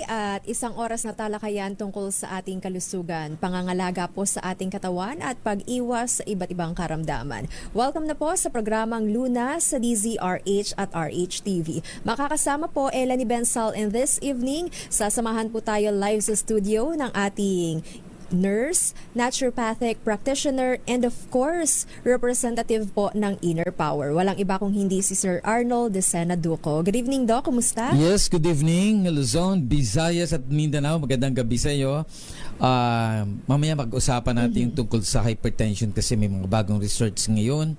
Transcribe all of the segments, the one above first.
At isang oras na talakayan tungkol sa ating kalusugan, pangangalaga po sa ating katawan at pag-iwas sa iba't ibang karamdaman. Welcome na po sa programang Luna sa DZRH at RHTV. Makakasama po Ella ni Bensal in this evening. Sasamahan po tayo live sa studio ng ating nurse, naturopathic practitioner, and of course, representative po ng Inner Power. Walang iba kung hindi si Sir Arnold Decena Duco. Good evening, Doc. Kumusta? Yes, good evening, Luzon, Visayas at Mindanao. Magandang gabi sa iyo. Mamaya mag-usapan natin yung tungkol sa hypertension kasi may mga bagong research ngayon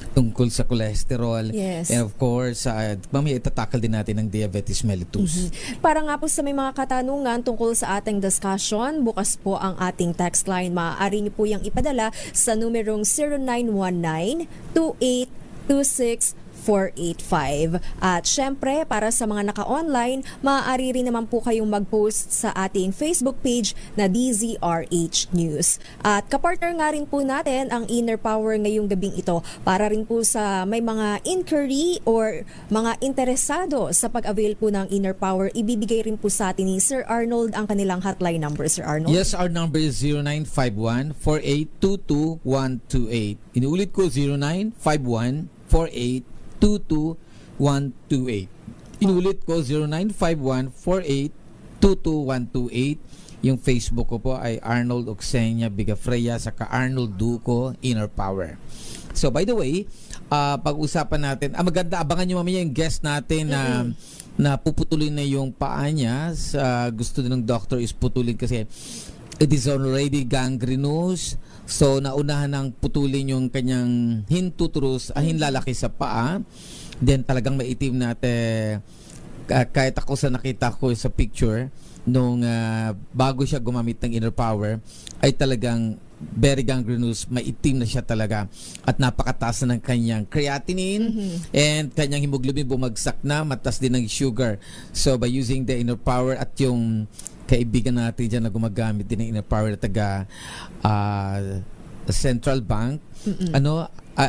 tungkol sa cholesterol. Yes. And of course, mamaya itatakal din natin ang diabetes mellitus. Para nga po sa may mga katanungan tungkol sa ating discussion, bukas po ang ating text line. Maaari niyo po yung ipadala sa numerong 0919-2826-485. At syempre, para sa mga naka-online, maaari rin naman po kayong mag-post sa ating Facebook page na DZRH News. At kapartner nga rin po natin ang Inner Power ngayong gabing ito para rin po sa may mga inquiry or mga interesado sa pag-avail po ng Inner Power, ibibigay rin po sa atin ni Sir Arnold ang kanilang hotline number, Sir Arnold. Yes, our number is 0951-4822-128. Inuulit ko, 0951-4822-128. Inulit ko, 0951-4822-128. Yung Facebook ko po ay Arnold Oxenia Bigafreya saka Arnold Duco Inner Power. So by the way, pag-usapan natin, maganda, abangan nyo mamaya yung guest natin na puputulin na yung paa niya. Gusto din ng doctor is putulin kasi it is already gangrenous. So naunahan ng putulin yung kanyang hintutrus, hinlalaki sa paa. Then talagang maitim natin. Kahit ako sa nakita ko sa picture nung bago siya gumamit ng Inner Power ay talagang very gangrenous, maitim na siya talaga at napakataas na ng kanyang creatinine and kanyang hemoglobin bumagsak na, mataas din ng sugar. So by using the Inner Power at yung kaibigan natin dyan na gumagamit din ng Inner Power na taga Central Bank,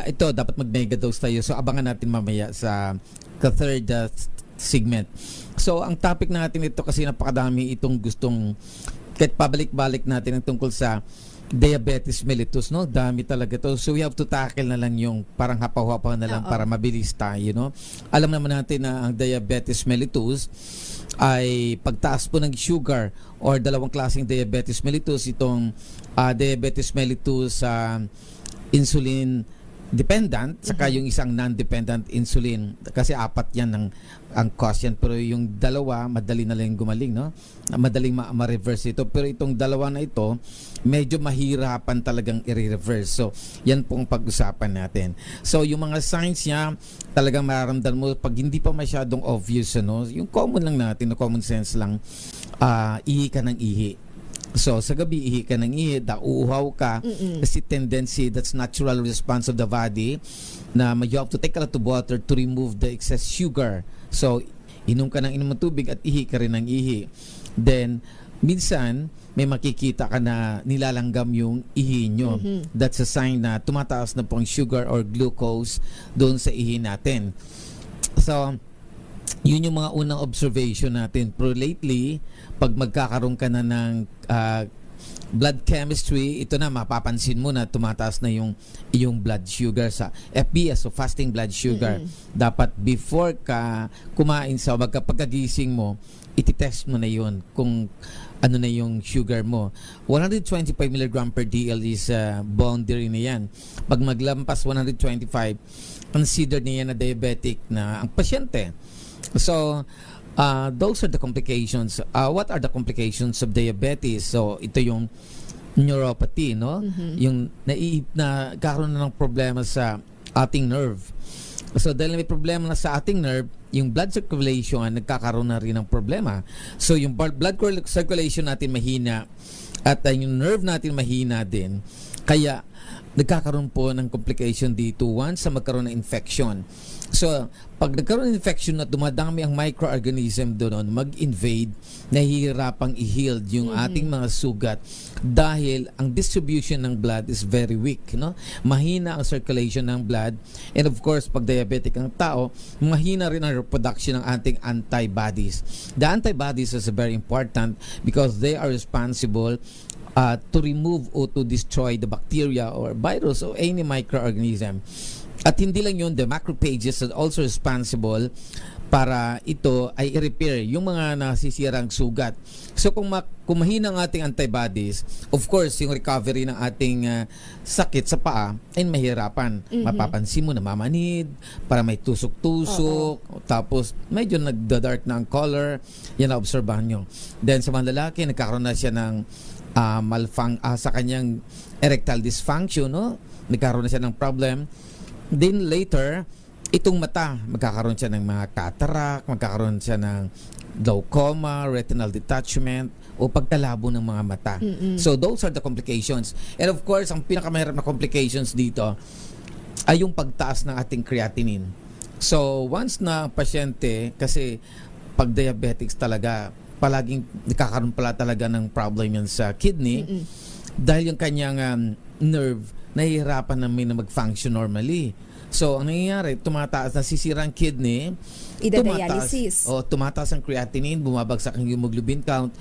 ito dapat mag-mega dose tayo. So abangan natin mamaya sa third segment. So ang topic natin ito kasi napakadami itong gustong kahit pabalik-balik natin ang tungkol sa diabetes mellitus, no? Dami talaga to. So we have to tackle na lang yung parang hapaw-hapaw na lang para mabilis tayo, no? Alam naman natin na ang diabetes mellitus ay pagtaas po ng sugar or dalawang klaseng diabetes mellitus. Itong diabetes mellitus insulin dependent saka yung isang non-dependent insulin kasi apat yan ang cause yan, pero yung dalawa madali na lang gumaling, no? Madaling ma-reverse ito, pero itong dalawa na ito medyo mahirapan talagang i-reverse. So yan pong pag-usapan natin. So yung mga signs niya talagang mararamdaman mo pag hindi pa masyadong obvious, ano? Yung common lang natin, no? Common sense lang, ihi ka ng ihi. So, sa gabi, ihi ka ng ihi, uuhaw ka, kasi tendency, that's natural response of the body, na you have to take a lot of water to remove the excess sugar. So, inom ka ng inom ng tubig at ihi ka rin ng ihi. Then, minsan, may makikita ka na nilalanggam yung ihi nyo. That's a sign na tumataas na pong sugar or glucose doon sa ihi natin. So, yun yung mga unang observation natin. Pero lately, pag magkakaroon ka na ng blood chemistry, ito na, mapapansin mo na tumataas na yung blood sugar sa FBS, so fasting blood sugar. Dapat before ka kumain sa pagkagising mo, ititest mo na yun kung ano na yung sugar mo. 125 mg per DL is boundary na yan. Pag maglampas 125, consider niya na diabetic na ang pasyente. So, those are the complications. What are the complications of diabetes? So, ito yung neuropathy, no? Yung nagkakaroon na ng problema sa ating nerve. So, dahil may problema na sa ating nerve, yung blood circulation nagkakaroon na rin ng problema. So, yung blood circulation natin mahina at yung nerve natin mahina din, Kaya nagkakaroon po ng complication dito once na magkaroon ng infection. So, pag nagkaroon ng infection at dumadami ang microorganism doon, mag-invade, nahihirapang i-heal yung ating mga sugat dahil ang distribution ng blood is very weak, no? Mahina ang circulation ng blood, and of course, pag diabetic ang tao, mahina rin ang production ng ating antibodies. The antibodies is very important because they are responsible to remove or to destroy the bacteria or virus or any microorganism. At hindi lang yun, the macrophages are also responsible para ito ay i-repair yung mga nasisirang sugat. So kung mahina ang ating antibodies, of course, yung recovery ng ating sakit sa paa ay mahirapan. Mapapansin mo namamanid, para may tusok-tusok, tapos medyo nagda-dark na ang color, yan na-obserbahan nyo. Then sa mga lalaki, nagkakaroon na siya ng sa kanyang erectile dysfunction, no? Nagkaroon na siya ng problem. Then later, itong mata, magkakaroon siya ng mga cataract, magkakaroon siya ng glaucoma, retinal detachment, o pagkalabo ng mga mata. So those are the complications. And of course, ang pinakamahirap na complications dito ay yung pagtaas ng ating creatinine. So once na pasyente, kasi pag diabetics talaga, palaging nakakaroon pala talaga ng problem yan sa kidney dahil yung kanyang nerve nahihirapan namin na mag-function normally. So, ang nangyayari, tumataas, nasisira ang kidney, Ida-dialysis. tumataas ang creatinine, bumabagsak ang hemoglobin count.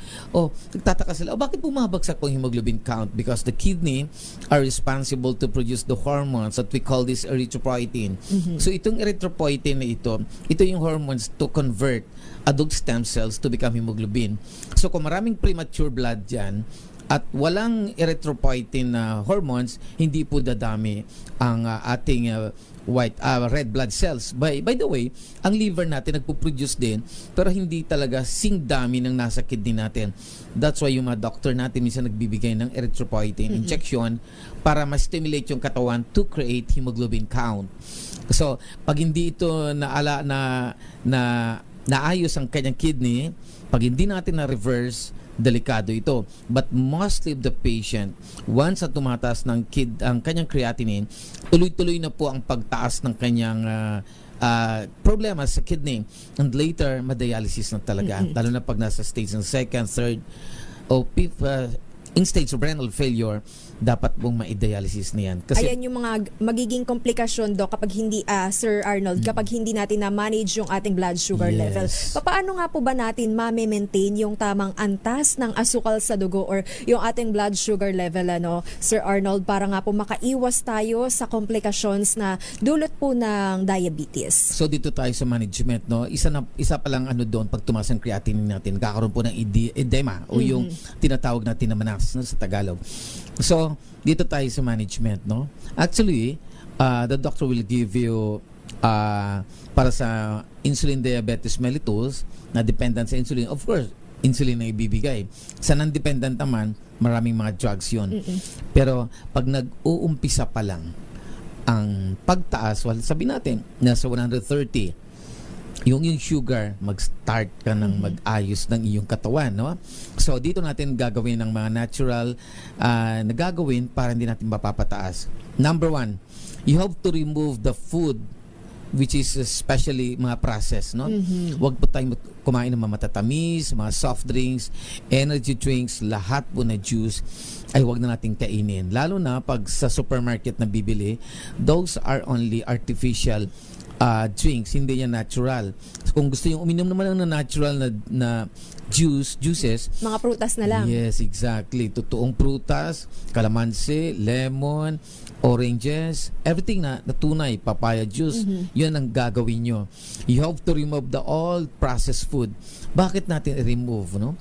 Nagtataka sila, bakit bumabagsak ang hemoglobin count? Because the kidney are responsible to produce the hormones that we call this erythropoietin. So, itong erythropoietin na ito yung hormones to convert adult stem cells to become hemoglobin. So, kung maraming premature blood dyan, at walang erythropoietin hormones, hindi po dadami ang ating red blood cells. By the way, ang liver natin nagpo-produce din, pero hindi talaga sing dami ng nasa kidney natin. That's why yung mga doctor natin minsan nagbibigay ng erythropoietin injection para ma-stimulate yung katawan to create hemoglobin count. So, pag hindi ito naayos ang kanyang kidney, pag hindi natin na-reverse, delikado ito. But mostly of the patient, once na tumataas ang kanyang creatinine, tuloy-tuloy na po ang pagtaas ng kanyang problema sa kidney. And later, madialysis na talaga. Lalo na pag nasa stage ng second, third, o in stage of renal failure, dapat pong ma-dialysis na yan. Kasi, ayan yung mga magiging komplikasyon kapag hindi, Sir Arnold, kapag hindi natin na-manage yung ating blood sugar level. Paano nga po ba natin ma-maintain yung tamang antas ng asukal sa dugo or yung ating blood sugar level, Sir Arnold, para nga po makaiwas tayo sa komplikasyon na dulot po ng diabetes? So dito tayo sa management, no? Isa pa lang doon, pag tumaas ang creatinine natin, kakaroon po ng edema o yung tinatawag natin na manas, no, sa Tagalog. So, dito tayo sa management, no? Actually, the doctor will give you para sa insulin diabetes mellitus na dependent sa insulin. Of course, insulin na ibibigay. Sa non-dependent naman, maraming mga drugs yun. Pero, pag nag-uumpisa pa lang ang pagtaas, sabihin natin, nasa 130, yung sugar, mag-start ka ng mag-ayos ng iyong katawan, no? So, dito natin gagawin ng mga natural na gagawin para hindi natin mapapataas. Number 1, you have to remove the food which is especially mga processed, no? Huwag po tayong kumain ng mga matatamis, mga soft drinks, energy drinks, lahat po na juice ay huwag na nating kainin. Lalo na pag sa supermarket na bibili, those are only artificial drinks, hindi yan natural. Kung gusto yung uminom naman ng natural na juices, mga prutas na lang. Yes, exactly. Totoong prutas, kalamansi, lemon, oranges, everything na tunay, papaya juice, yun ang gagawin nyo. You have to remove the all processed food. Bakit natin i-remove, no?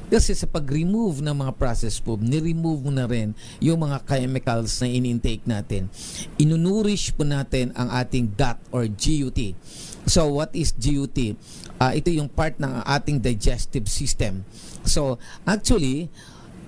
Kasi sa pag-remove ng mga processed food, ni-remove mo na rin yung mga chemicals na in-intake natin. Inunurish po natin ang ating gut or GUT. So, what is GUT? Ito yung part ng ating digestive system. So, actually,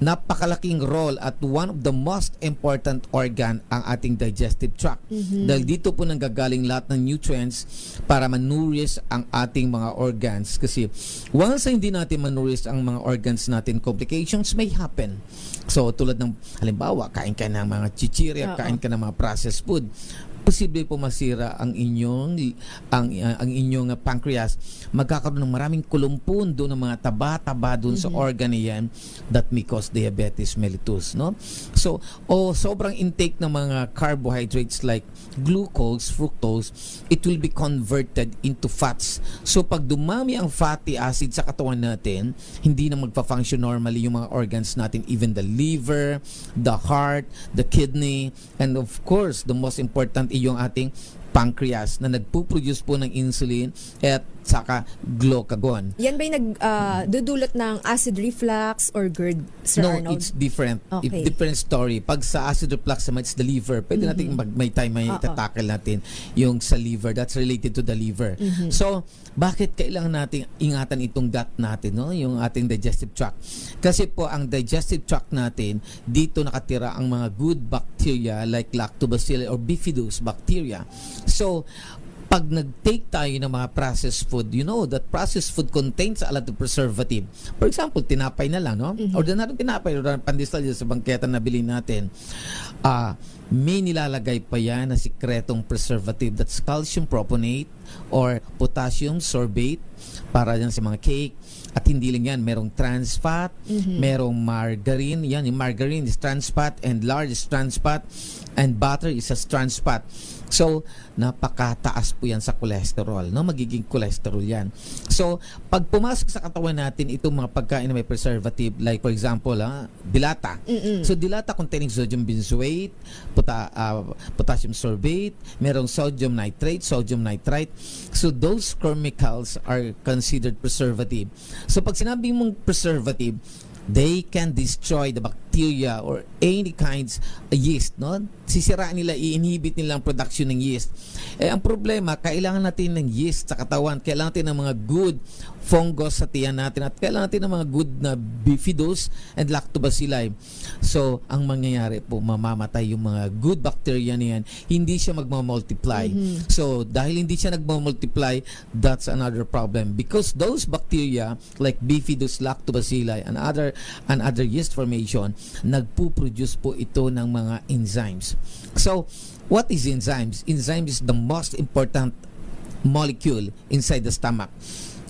napakalaking role at one of the most important organ ang ating digestive tract. Dahil dito po nanggagaling lahat ng nutrients para manurish ang ating mga organs. Kasi once hindi natin manurish ang mga organs natin, complications may happen. So tulad ng halimbawa, kain ka ng mga chichirya, kain ka ng mga processed food, posible po masira ang inyong pancreas. Magkakaroon ng maraming kulumpun doon ng mga taba-taba doon sa organ niyan that may cause diabetes mellitus, no? So, sobrang intake ng mga carbohydrates like glucose, fructose, it will be converted into fats. So, pag dumami ang fatty acid sa katawan natin, hindi na magpa-function normally yung mga organs natin, even the liver, the heart, the kidney, and of course, the most important yung ating pancreas na nagpo-produce po ng insulin at saka glucagon. Yan ba yung dudulot ng acid reflux or GERD, Sir No, Arnold? it's different. Okay. Different story. Pag sa acid reflux naman, it's the liver. Pwede natin may tatakil natin yung sa liver. That's related to the liver. So, bakit kailangan natin ingatan itong gut natin, no? Yung ating digestive tract? Kasi po, ang digestive tract natin, dito nakatira ang mga good bacteria like lactobacillus or bifidus bacteria. So, pag nag-take tayo ng mga processed food, you know that processed food contains a lot of preservative. For example, tinapay na lang, no? Ordinarong tinapay, ordinarong pandesal sa bangketa na bilhin natin. May nilalagay pa yan na sikretong preservative, that's calcium proponate or potassium sorbate para yan sa mga cake. At hindi lang yan, merong trans fat, merong margarine. Yan, yung margarine is trans fat and lard is trans fat and butter is a trans fat. So, napakataas po yan sa cholesterol, no? Magiging cholesterol yan. So, pag pumasok sa katawan natin itong mga pagkain na may preservative, like for example, dilata. So, dilata containing sodium benzoate, potassium sorbate, merong sodium nitrate, sodium nitrite. So, those chemicals are considered preservative. So, pag sinabi mong preservative, they can destroy the bacteria or any kinds of yeast, no? Sisiraan nila, i-inhibit nila ang production ng yeast. Ang problema, kailangan natin ng yeast sa katawan, kailangan natin ng mga good fungus sa tiyan natin at kailangan natin ng mga good na bifidus and lactobacilli. So, ang mangyayari po, mamamatay yung mga good bacteria niyan, hindi siya magmamultiply. So, dahil hindi siya nagmamultiply, that's another problem because those bacteria like bifidus, lactobacilli and other yeast formation, nagpo-produce po ito ng mga enzymes. So, what is enzymes? Enzymes is the most important molecule inside the stomach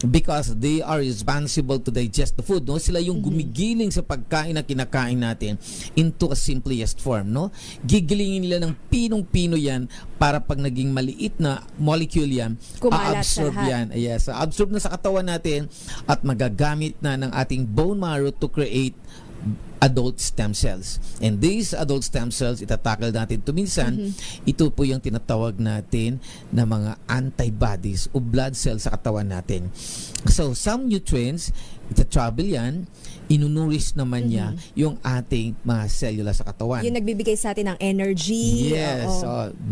because they are responsible to digest the food, no? Sila yung gumigiling sa pagkain na kinakain natin into a simplest form, no? Gigilingin nila ng pinong-pino yan para pag naging maliit na molecule yan, kumalat absorb sa lahat. yan. Yes, absorb na sa katawan natin at magagamit na ng ating bone marrow to create adult stem cells. And these adult stem cells, itatakal natin ito minsan, ito po yung tinatawag natin na mga antibodies o blood cells sa katawan natin. So, some nutrients, ita-travel yan, inunurish naman niya yung ating mga cellula sa katawan. Yung nagbibigay sa atin ng energy. Yes.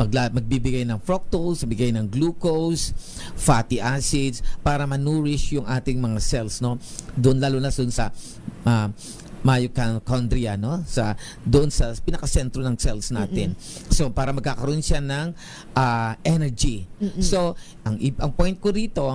Magbibigay ng fructose, bigay ng glucose, fatty acids, para manurish yung ating mga cells, no? Doon, lalo na doon sa mitochondria, no? Doon sa pinakasentro ng cells natin. So, para magkakaroon siya ng energy. So, ang point ko rito,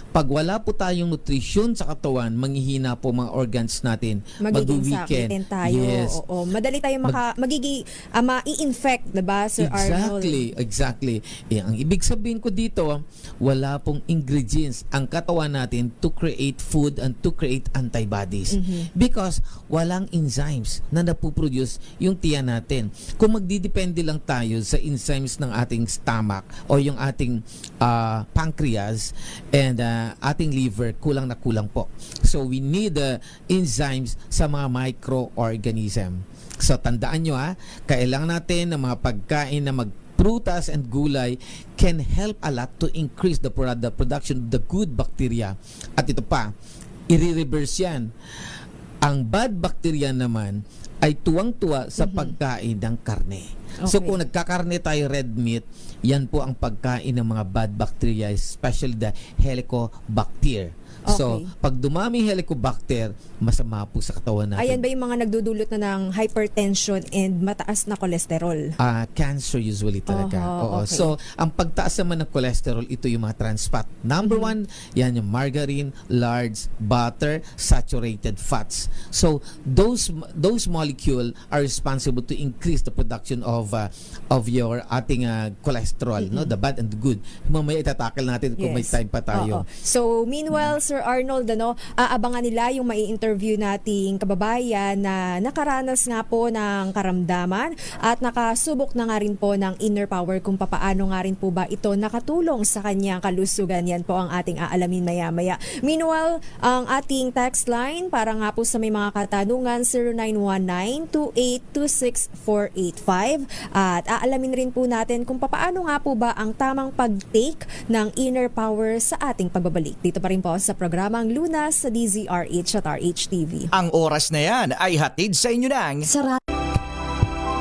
pag wala po tayong nutrition sa katawan, manghihina po mga organs natin. Magiging sakitin tayo. Yes. Oo. Madali tayong magiging ma-i-infect, diba, Sir Arnold? Exactly. Ang ibig sabihin ko dito, wala pong ingredients ang katawan natin to create food and to create antibodies. Because walang enzymes na napuproduce yung tiyan natin. Kung magdidepende lang tayo sa enzymes ng ating stomach o yung ating pancreas and ating liver, kulang na kulang po. So, we need enzymes sa mga microorganism. So, tandaan nyo kailangan natin ng mga pagkain na prutas and gulay can help a lot to increase the production of the good bacteria. At ito pa, i-reverse yan. Ang bad bacteria naman ay tuwang-tuwa sa pagkain ng karne. Okay. So kung nagkakarne tayo red meat, yan po ang pagkain ng mga bad bacteria, especially the Helicobacter. So, Okay. pag dumami Helicobacter, masama po sa katawan natin. Ayan ba yung mga nagdudulot na ng hypertension and mataas na kolesterol? Cancer usually talaga. Oho, Oo. okay. So, ang pagtaas naman ng cholesterol, ito yung mga trans fat. Number one, yan yung margarine, lards, butter, saturated fats. So, those molecule are responsible to increase the production of your ating cholesterol, no, the bad and the good. Mamaya itatakal natin kung may Yes. time pa tayo. Oo. So, meanwhile, Sir Arnold, aabangan nila yung mai-interview nating kababayan na nakaranas nga po ng karamdaman at nakasubok na nga rin po ng inner power kung papaano nga rin po ba ito nakatulong sa kanyang kalusugan. Yan po ang ating aalamin maya-maya. Meanwhile, ang ating text line para nga po sa may mga katanungan 0919-2826-485 at aalamin rin po natin kung papaano nga po ba ang tamang pag-take ng inner power sa ating pagbabalik. Dito pa rin po sa programang Lunas sa DZRH at RH TV. Ang oras na yan ay hatid sa inyo ng Sarap.